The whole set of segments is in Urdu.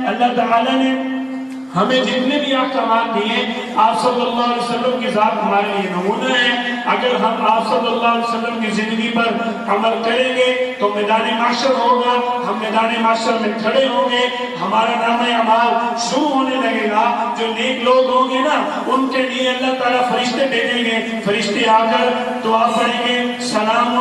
اللہ تعالیٰ نے ہمیں جتنے بھی احکامات دیے، آپ صلی اللہ علیہ وسلم کی ذات ہمارے لیے نمونہ ہے۔ اگر ہم آپ صلی اللہ علیہ وسلم کی زندگی پر عمل کریں گے تو میدان محشر ہوگا، ہم میدان محشر میں کھڑے ہوں گے، ہمارا نامہ اعمال شروع ہونے لگے گا۔ جو نیک لوگ ہوں گے نا، ان کے لیے اللہ تعالیٰ فرشتے بھیجیں گے، فرشتے آ کر دعا پڑھیں گے، سلام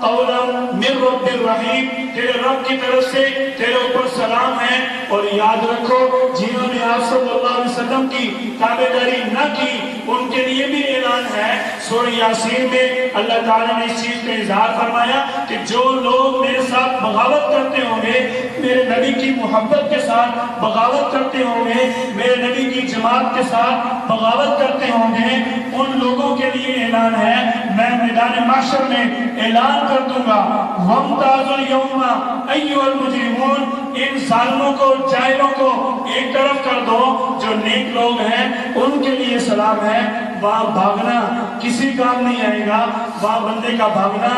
قولا من رب الرحیم، تیرے رب کی طرف سے تیرے اوپر سلام ہے۔ اور یاد رکھو، جنہوں نے آپ صلی اللہ علیہ وسلم کی تابعداری نہ کی، ان کے لیے بھی اعلان ہے۔ سورہ یاسین میں اللہ تعالیٰ نے اس چیز کا اظہار فرمایا کہ جو لوگ میرے ساتھ بغاوت کرتے ہوں گے، میرے نبی کی محبت کے ساتھ بغاوت کرتے ہوں گے، میرے نبی کی جماعت کے ساتھ بغاوت کرتے ہوں گے، ان لوگوں کے لیے اعلان ہے، میں میدان محشر میں اعلان کر دوں گا، وَامْتَازُوا الْيَوْمَ أَيُّهَا الْمُجْرِمُونَ، ان ظالموں کو، جاہلوں کو ایک طرف کر دو، جو نیک لوگ ہیں ان کے لیے سلام ہے۔ وہاں بھاگنا کسی کام نہیں آئے گا، وہاں بندے کا بھاگنا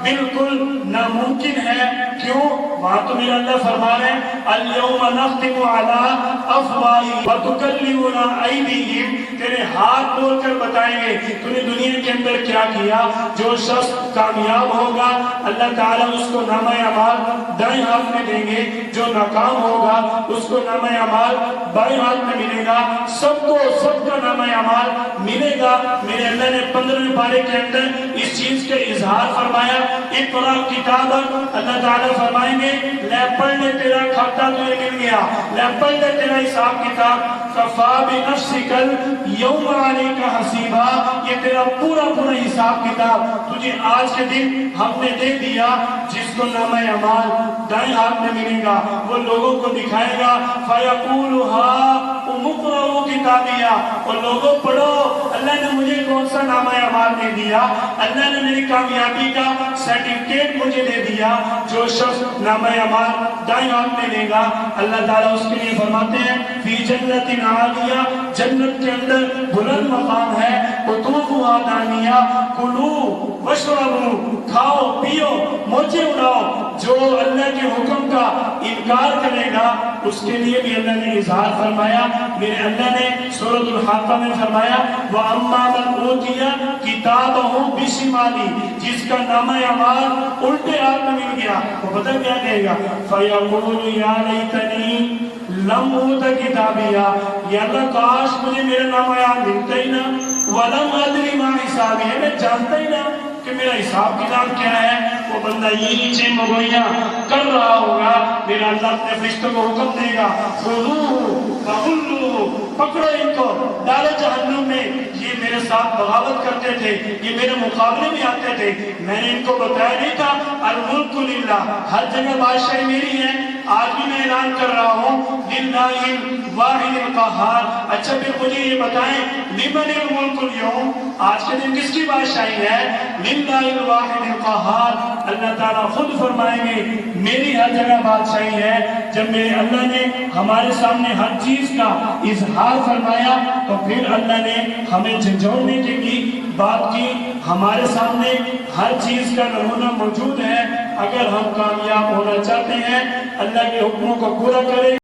بالکل ناممکن ہے۔ کیوں؟ وہاں تو میرا اللہ فرما رہے ہیں الْيَوْمَ نَخْتِمُ عَلَىٰ أَفْوَاهِهِمْ وَتُكَلِّمُنَا أَيْدِيهِمْ، تیرے ہاتھ بول کر بتائیں گے تو نے دنیا کے اندر کیا کیا۔ جو شخص کامیاب ہوگا اللہ تعالیٰ اس کو نامہ اعمال دائیں ہاتھ میں دیں گے، جو ناکام ہوگا اس کو نامہ اعمال بائیں ہاتھ میں ملے گا۔ سب کو سب کا نامہ اعمال ملے گا۔ میرے اللہ نے 15ویں پارے کے اندر اس چیز کا اظہار فرمایا، اقرا کتابک، اللہ تعالیٰ فرمائیں گے لے پڑھ لے تیرا کھاتا تجھے مل گیا، لے پڑھ لے تیرا حساب کتاب، کفا بنفسک الیوم علیک حسیبا، یہ تیرا پورا حساب کتاب تجھے آج کے دن ہم نے دے دیا۔ جس کو نامہ اعمال دائیں ہاتھ میں ملے گا وہ لوگوں کو دکھائے گا، فیقول ہاؤم اقرؤوا کتابیہ، اور لوگوں پڑھو اللہ نے مجھے کون سا نامہ اعمال دے دیا، اللہ نے میری کامیابی کا سرٹیفکیٹ مجھے دے دیا۔ جو شخص نامہ اعمال دائیں ہاتھ میں لے گا اللہ تعالیٰ اس کے لیے فرماتے ہیں فی جنت عالیہ، جنت کے اندر بلند مقام ہے، قطوفہا دانیہ، کلوا واشربوا، کھاؤ پیو موجے اڑاؤ۔ جو اللہ کے حکم کا انکار کرے گا اس کے لیے بھی اللہ نے اظہار فرمایا۔ میرے اللہ نے سورۃ الحاقہ میں فرمایا وَأَمَّا مَنْ أُوتِیَ کِتَابَهُ بِشِمَالِهِ، جس کا نامہ اعمال الٹے ہاتھ میں مل گیا وہ پتہ کیا کہے گا، فَيَقُولُ يَا لَيْتَنِي لَمْ أُوتَ کِتَابِیَہ، یا اللہ کاش مجھے میرا نامہ اعمال ملتا ہی نہ، وَلَمْ أَدْرِ مَا حِسَابِیہ، میں جانتا ہی نہ کہ میرا حساب کتاب کیا ہے۔ وہ بندہ یہ نیچے مگویاں کر رہا ہوگا، میرا اللہ اپنے فرشتوں کو حکم دے گا خذوہ فغلوہ، پکڑو ان کو ڈالو جہنم میں، یہ میرے ساتھ بغاوت کرتے تھے، یہ میرے مقابلے میں آتے تھے، میں نے ان کو بتایا نہیں تھا الملک للہ، ہر جگہ بادشاہی میری ہے۔ آج بھی میں اعلان کر رہا ہوں للہ الواحد القہار۔ اچھا پھر مجھے یہ بتائیں لمن الملک اليوم، آج کے دن کس کی بادشاہی ہے؟ للہ الواحد القہار، اللہ تعالیٰ خود فرمائیں گے میری ہر جگہ بادشاہی ہے۔ جب میرے اللہ نے ہمارے سامنے ہر چیز کا اظہار فرمایا تو پھر اللہ نے ہمیں جھنجھوڑنے کی بھی بات کی۔ ہمارے سامنے ہر چیز کا نمونہ موجود ہے۔ اگر ہم کامیاب ہونا چاہتے ہیں اللہ کے حکموں کو پورا کریں